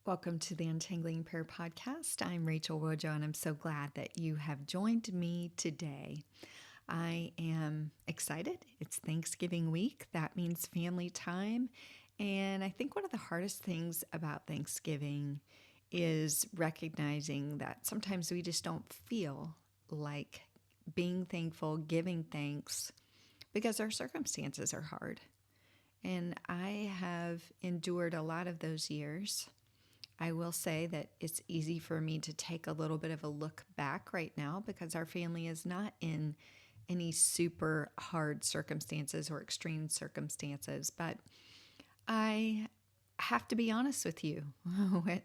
Welcome to the Untangling Prayer Podcast. I'm Rachel Wojo, and I'm so glad that you have joined me today. I am excited. It's Thanksgiving week. That means family time. And I think one of the hardest things about Thanksgiving is recognizing that sometimes we just don't feel like being thankful, giving thanks, because our circumstances are hard. And I have endured a lot of those years. I will say that it's easy for me to take a little bit of a look back right now because our family is not in any super hard circumstances or extreme circumstances. But I have to be honest with you.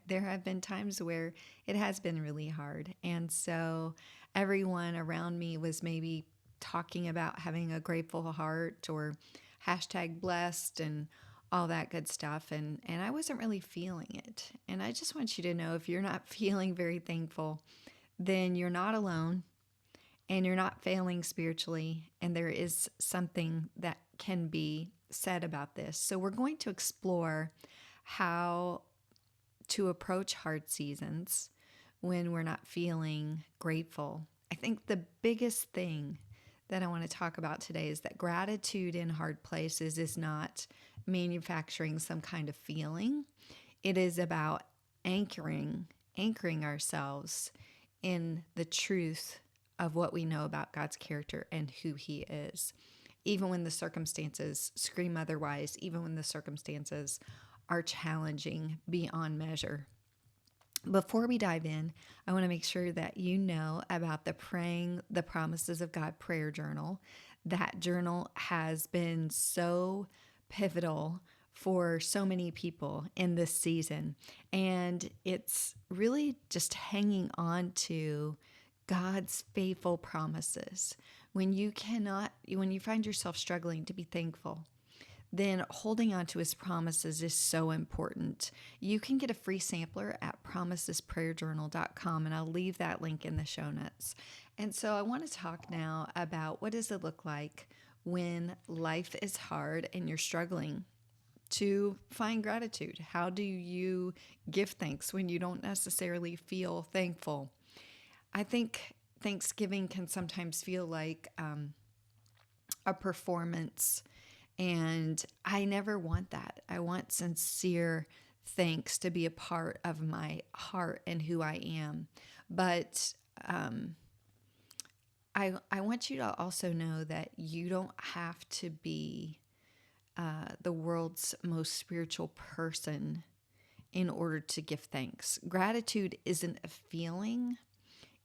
There have been times where it has been really hard. And so everyone around me was maybe talking about having a grateful heart or hashtag blessed and all that good stuff. And I wasn't really feeling it. And I just want you to know if you're not feeling very thankful, then you're not alone and you're not failing spiritually. And there is something that can be said about this. So we're going to explore how to approach hard seasons when we're not feeling grateful. I think the biggest thing that I want to talk about today is that gratitude in hard places is not manufacturing some kind of feeling. It is about anchoring ourselves in the truth of what we know about God's character and who He is. Even when the circumstances scream otherwise, even when the circumstances are challenging beyond measure. Before we dive in, I want to make sure that you know about the Praying the Promises of God prayer journal. That journal has been so pivotal for so many people in this season. And it's really just hanging on to God's faithful promises. When you find yourself struggling to be thankful, then holding on to His promises is so important. You can get a free sampler at promisesprayerjournal.com, and I'll leave that link in the show notes. And so I want to talk now about what does it look like when life is hard and you're struggling to find gratitude. How do you give thanks when you don't necessarily feel thankful? I think Thanksgiving can sometimes feel like a performance. And I never want that. I want sincere thanks to be a part of my heart and who I am. But I want you to also know that you don't have to be the world's most spiritual person in order to give thanks. Gratitude isn't a feeling,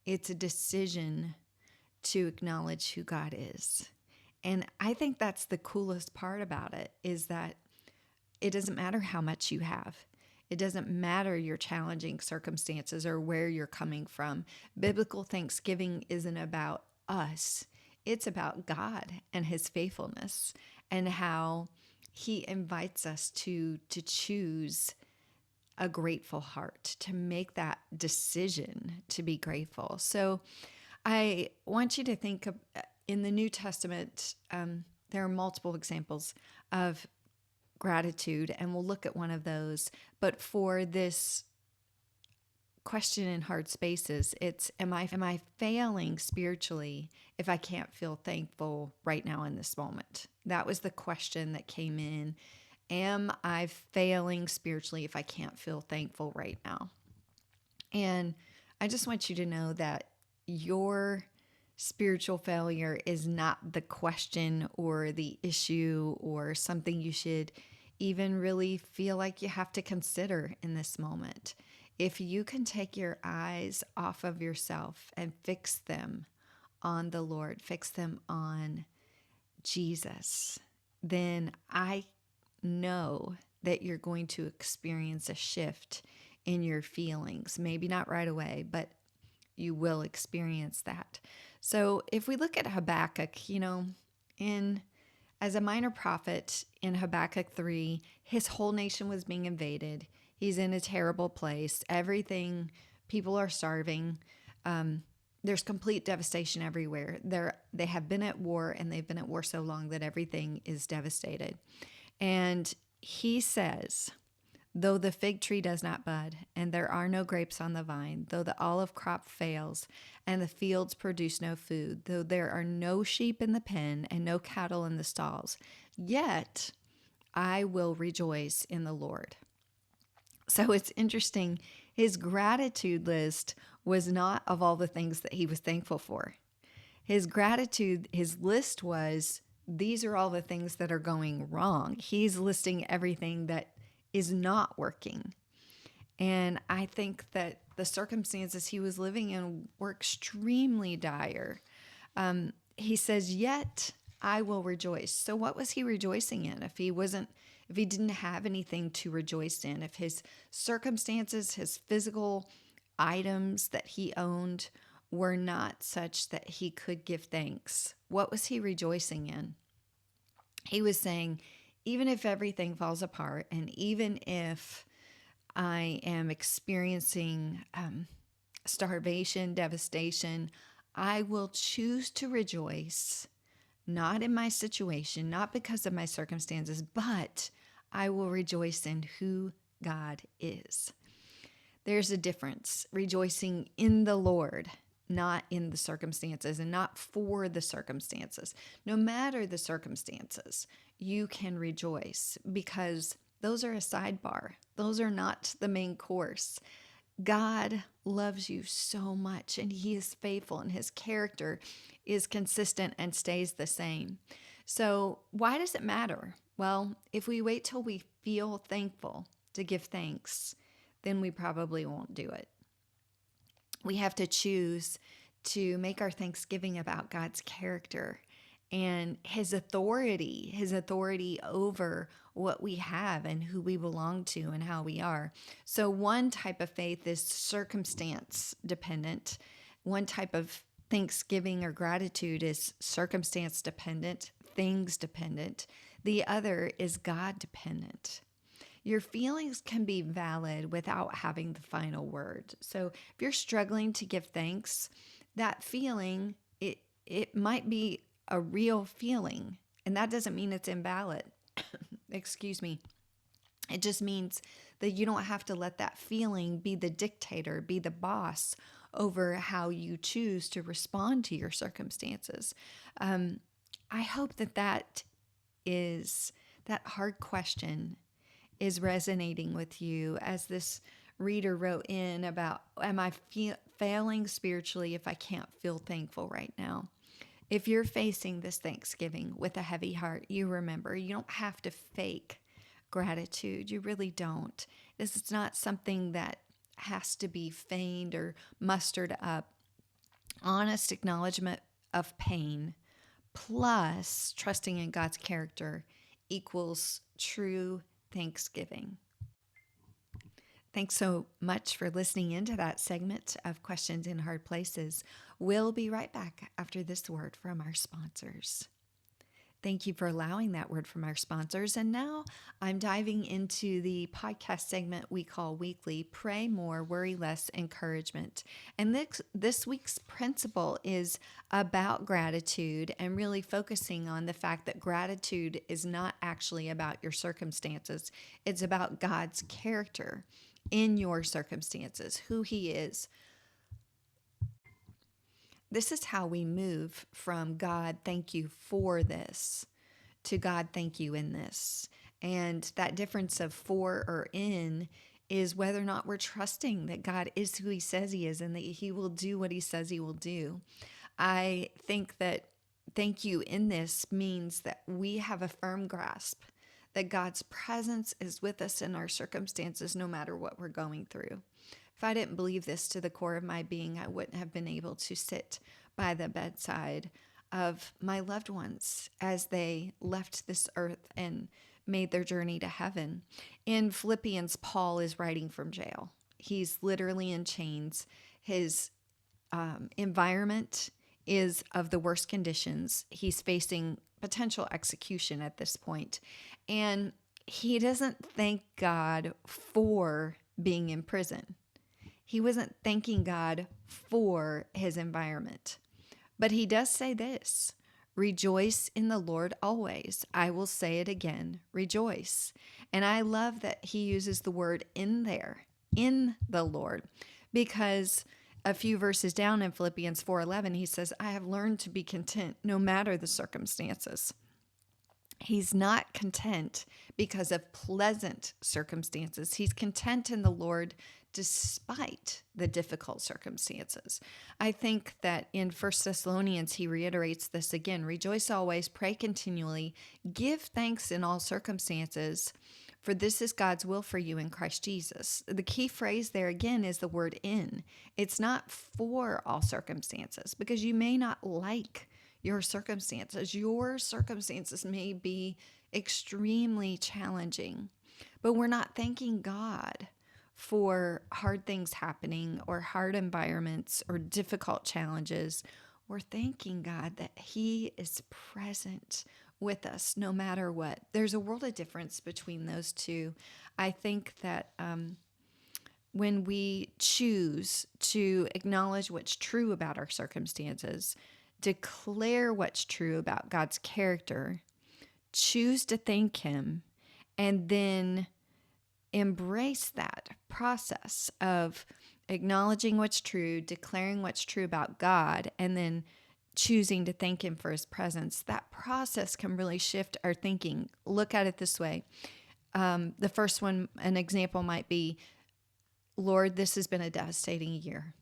it's a decision to acknowledge who God is. And I think that's the coolest part about it is that it doesn't matter how much you have. It doesn't matter your challenging circumstances or where you're coming from. Biblical Thanksgiving isn't about us. It's about God and His faithfulness and how He invites us to choose a grateful heart, to make that decision to be grateful. So I want you to think of, in the New Testament, there are multiple examples of gratitude, and we'll look at one of those. But for this question in hard spaces, it's am I failing spiritually if I can't feel thankful right now in this moment? That was the question that came in. Am I failing spiritually if I can't feel thankful right now? And I just want you to know that your spiritual failure is not the question or the issue or something you should even really feel like you have to consider in this moment. If you can take your eyes off of yourself and fix them on the Lord, fix them on Jesus, then I know that you're going to experience a shift in your feelings. Maybe not right away, but you will experience that. So if we look at Habakkuk, as a minor prophet in Habakkuk 3, his whole nation was being invaded. He's in a terrible place. People are starving. There's complete devastation everywhere. They have been at war, and they've been at war so long that everything is devastated. And he says, Though the fig tree does not bud, and there are no grapes on the vine, though the olive crop fails, and the fields produce no food, though there are no sheep in the pen and no cattle in the stalls, yet I will rejoice in the Lord. So it's interesting. His gratitude list was not of all the things that he was thankful for. His gratitude, his list was, these are all the things that are going wrong. He's listing everything that is not working. And I think that the circumstances he was living in were extremely dire. He says, yet I will rejoice. So what was he rejoicing in if he didn't have anything to rejoice in, if his circumstances, his physical items that he owned were not such that he could give thanks? What was he rejoicing in? He was saying, even if everything falls apart, and even if I am experiencing starvation, devastation, I will choose to rejoice, not in my situation, not because of my circumstances, but I will rejoice in who God is. There's a difference, rejoicing in the Lord, not in the circumstances and not for the circumstances. No matter the circumstances, you can rejoice because those are a sidebar. Those are not the main course. God loves you so much, and he is faithful, and his character is consistent and stays the same. So why does it matter? Well, if we wait till we feel thankful to give thanks, then we probably won't do it. We have to choose to make our thanksgiving about God's character and his authority over what we have and who we belong to and how we are. So one type of faith is circumstance dependent. One type of thanksgiving or gratitude is circumstance dependent, things dependent. The other is God dependent. Your feelings can be valid without having the final word. So if you're struggling to give thanks, that feeling, it might be a real feeling, and that doesn't mean it's invalid. Excuse me. It just means that you don't have to let that feeling be the dictator, be the boss over how you choose to respond to your circumstances. I hope that hard question is resonating with you, as this reader wrote in about, am I failing spiritually if I can't feel thankful right now? If you're facing this Thanksgiving with a heavy heart, you remember you don't have to fake gratitude. You really don't. This is not something that has to be feigned or mustered up. Honest acknowledgement of pain plus trusting in God's character equals true thanksgiving. Thanks so much for listening into that segment of Questions in Hard Places. We'll be right back after this word from our sponsors. Thank you for allowing that word from our sponsors. And now I'm diving into the podcast segment we call Weekly Pray More, Worry Less, Encouragement. And this week's principle is about gratitude and really focusing on the fact that gratitude is not actually about your circumstances. It's about God's character in your circumstances, who he is. This is how we move from God, thank you for this, to God, thank you in this. And that difference of for or in is whether or not we're trusting that God is who he says he is and that he will do what he says he will do. I think that thank you in this means that we have a firm grasp that God's presence is with us in our circumstances, no matter what we're going through. If I didn't believe this to the core of my being, I wouldn't have been able to sit by the bedside of my loved ones as they left this earth and made their journey to heaven. In Philippians, Paul is writing from jail. He's literally in chains. His environment is of the worst conditions. He's facing potential execution at this point. And he doesn't thank God for being in prison. He wasn't thanking God for his environment. But he does say this, Rejoice in the Lord always. I will say it again, rejoice. And I love that he uses the word in there, in the Lord, because a few verses down in Philippians 4:11, he says, I have learned to be content no matter the circumstances. He's not content because of pleasant circumstances. He's content in the Lord despite the difficult circumstances. I think that in First Thessalonians, he reiterates this again: rejoice always, pray continually, give thanks in all circumstances, for this is God's will for you in Christ Jesus. The key phrase there again is the word in. It's not for all circumstances, because you may not like your circumstances. Your circumstances may be extremely challenging, but we're not thanking God for hard things happening or hard environments or difficult challenges. We're thanking God that He is present with us no matter what. There's a world of difference between those two. I think that when we choose to acknowledge what's true about our circumstances, declare what's true about God's character, choose to thank Him, and then embrace that process of acknowledging what's true, declaring what's true about God, and then choosing to thank Him for His presence. That process can really shift our thinking. Look at it this way. The first one, an example might be, Lord, this has been a devastating year.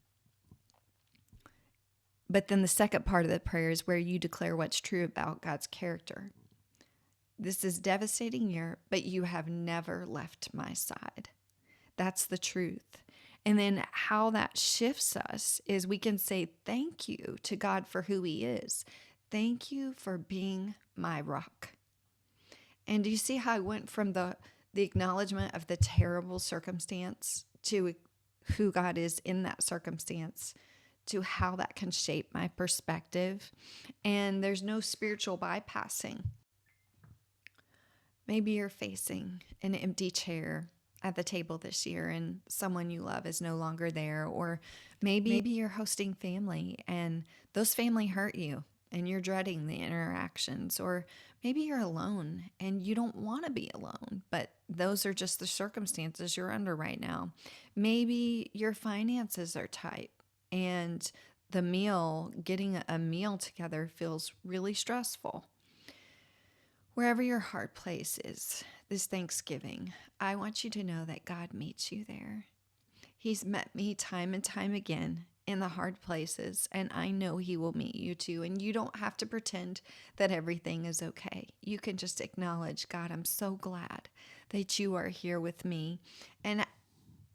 But then the second part of the prayer is where you declare what's true about God's character. This is a devastating year, but you have never left my side. That's the truth. And then how that shifts us is we can say thank you to God for who He is. Thank you for being my rock. And do you see how I went from the acknowledgement of the terrible circumstance to who God is in that circumstance, to how that can shape my perspective? And there's no spiritual bypassing. Maybe you're facing an empty chair at the table this year and someone you love is no longer there. Or maybe you're hosting family and those family hurt you and you're dreading the interactions. Or maybe you're alone and you don't want to be alone, but those are just the circumstances you're under right now. Maybe your finances are tight and getting a meal together feels really stressful. Wherever your hard place is this Thanksgiving, I want you to know that God meets you there. He's met me time and time again in the hard places, and I know He will meet you too. And you don't have to pretend that everything is okay. You can just acknowledge, God, I'm so glad that you are here with me. And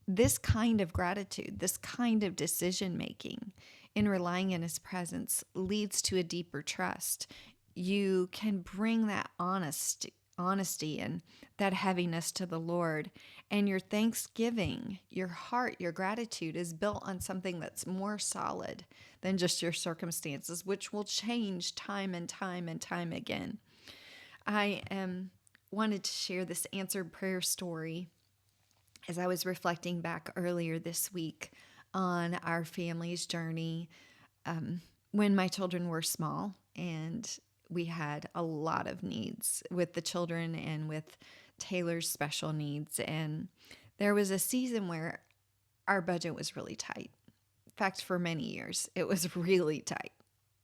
this kind of gratitude, this kind of decision making in relying in His presence leads to a deeper trust. You can bring that honesty and that heaviness to the Lord. And your thanksgiving, your heart, your gratitude is built on something that's more solid than just your circumstances, which will change time and time and time again. I wanted to share this answered prayer story as I was reflecting back earlier this week on our family's journey when my children were small, and we had a lot of needs with the children and with Taylor's special needs. And there was a season where our budget was really tight. In fact, for many years, it was really tight,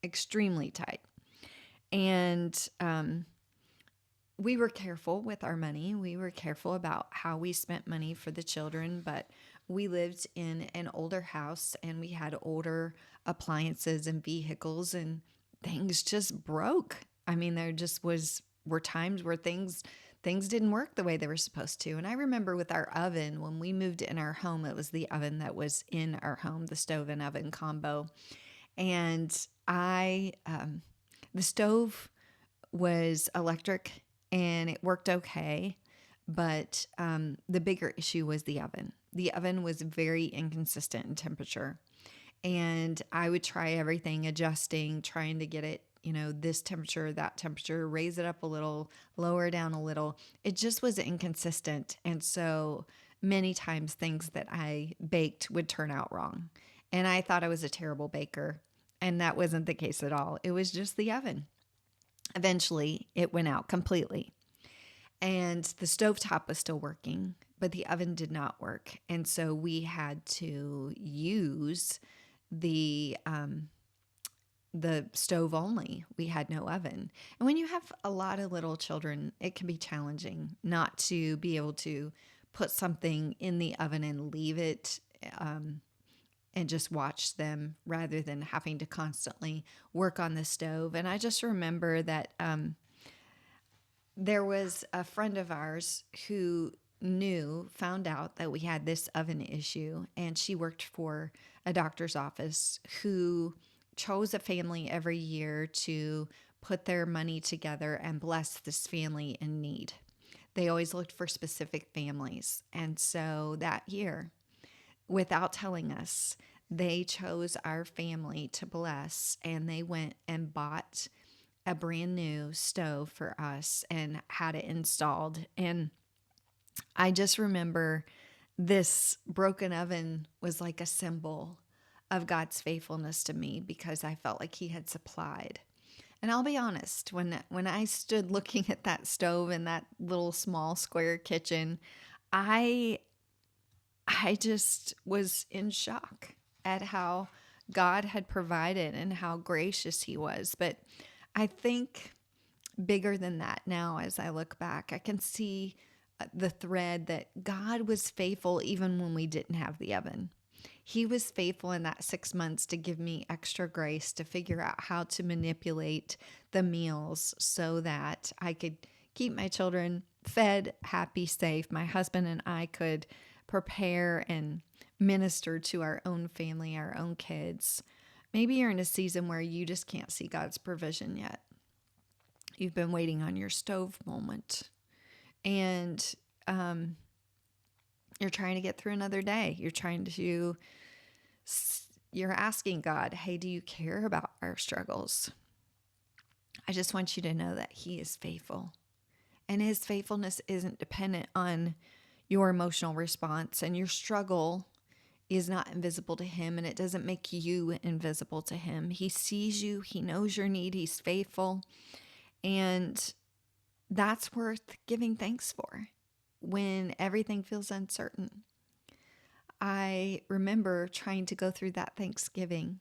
extremely tight. And we were careful with our money. We were careful about how we spent money for the children, but we lived in an older house and we had older appliances and vehicles, and things just broke. I mean, there just were times where things didn't work the way they were supposed to. And I remember with our oven, when we moved in our home, it was the oven that was in our home, the stove and oven combo. And the stove was electric and it worked okay. But the bigger issue was the oven. The oven was very inconsistent in temperature. And I would try everything, adjusting, trying to get it, this temperature, that temperature, raise it up a little, lower down a little. It just was inconsistent. And so many times things that I baked would turn out wrong. And I thought I was a terrible baker. And that wasn't the case at all. It was just the oven. Eventually, it went out completely. And the stovetop was still working, but the oven did not work. And so we had to use the the stove only. We had no oven. And when you have a lot of little children, it can be challenging not to be able to put something in the oven and leave it and just watch them rather than having to constantly work on the stove. And I just remember that there was a friend of ours who found out that we had this oven issue, and she worked for a doctor's office who chose a family every year to put their money together and bless this family in need. They always looked for specific families. And so that year, without telling us, they chose our family to bless, and they went and bought a brand new stove for us and had it installed. And I just remember this broken oven was like a symbol of God's faithfulness to me because I felt like He had supplied. And I'll be honest, when I stood looking at that stove in that little small square kitchen, I I just was in shock at how God had provided and how gracious He was. But I think bigger than that now, as I look back, I can see the thread that God was faithful even when we didn't have the oven. He was faithful in that 6 months to give me extra grace to figure out how to manipulate the meals so that I could keep my children fed, happy, safe. My husband and I could prepare and minister to our own family, our own kids. Maybe you're in a season where you just can't see God's provision yet. You've been waiting on your stove moment, and you're trying to get through another day. You're asking God, hey, do you care about our struggles? I just want you to know that He is faithful, and His faithfulness isn't dependent on your emotional response, and your struggle is not invisible to Him, and it doesn't make you invisible to Him. He sees you. He knows your need. He's faithful. And that's worth giving thanks for when everything feels uncertain. I remember trying to go through that Thanksgiving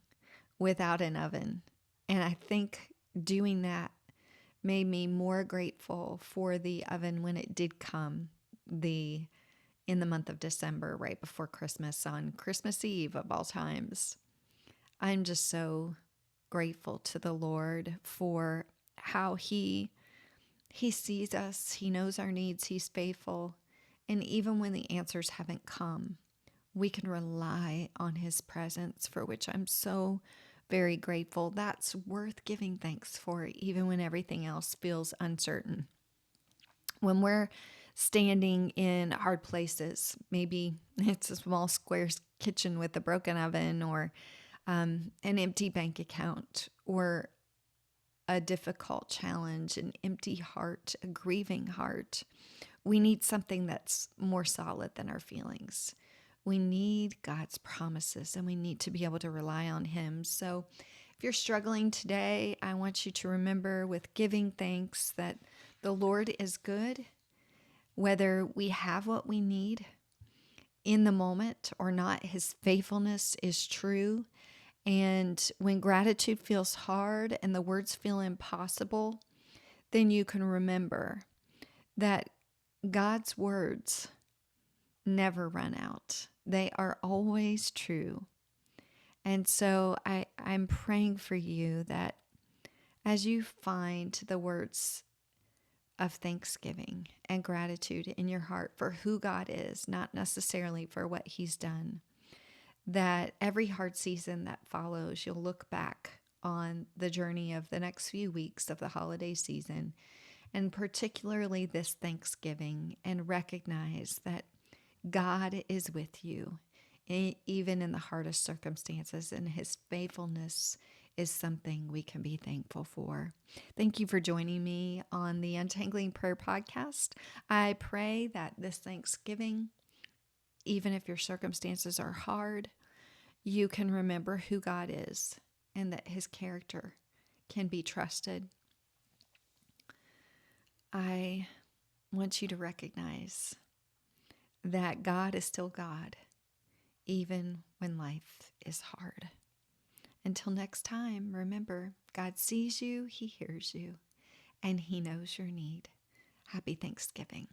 without an oven. And I think doing that made me more grateful for the oven when it did come in the month of December, right before Christmas, on Christmas Eve of all times. I'm just so grateful to the Lord for how He sees us. He knows our needs. He's faithful. And even when the answers haven't come, we can rely on His presence, for which I'm so very grateful. That's worth giving thanks for, even when everything else feels uncertain. When we're standing in hard places, maybe it's a small square kitchen with a broken oven, or an empty bank account, or a difficult challenge, an empty heart, a grieving heart. We need something that's more solid than our feelings. We need God's promises, and we need to be able to rely on Him. So if you're struggling today, I want you to remember with giving thanks that the Lord is good, whether we have what we need in the moment or not. His faithfulness is true. And when gratitude feels hard and the words feel impossible, then you can remember that God's words never run out. They are always true. And so I'm praying for you that as you find the words of thanksgiving and gratitude in your heart for who God is, not necessarily for what He's done, that every hard season that follows, you'll look back on the journey of the next few weeks of the holiday season, and particularly this Thanksgiving, and recognize that God is with you, even in the hardest circumstances, and His faithfulness is something we can be thankful for. Thank you for joining me on the Untangling Prayer Podcast. I pray that this Thanksgiving, even if your circumstances are hard, you can remember who God is and that His character can be trusted. I want you to recognize that God is still God, even when life is hard. Until next time, remember, God sees you, He hears you, and He knows your need. Happy Thanksgiving.